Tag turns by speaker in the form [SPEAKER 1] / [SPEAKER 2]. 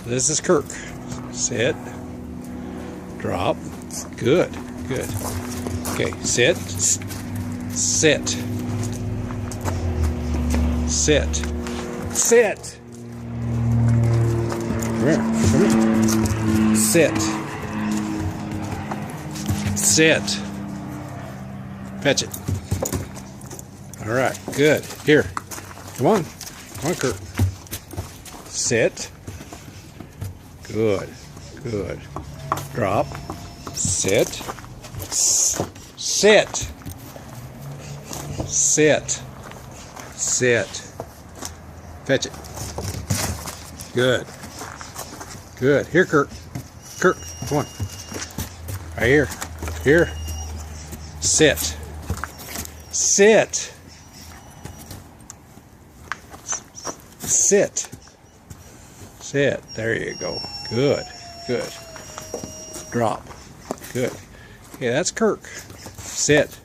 [SPEAKER 1] This is Kirk. Sit. Drop. Good. Good. Okay. Sit. Sit. Sit. Sit. Come here. Come here. Sit. Sit. Fetch it. All right. Good. Here. Come on. Come on, Kirk. Sit. Good. Good. Drop. Sit. Sit. Sit. Sit. Fetch it. Good. Good. Here, Kirk. Kirk, come on. Right here. Here. Sit. Sit. Sit. Sit. There you go. Good. Good. Drop. Good. Okay, that's Kirk. Sit.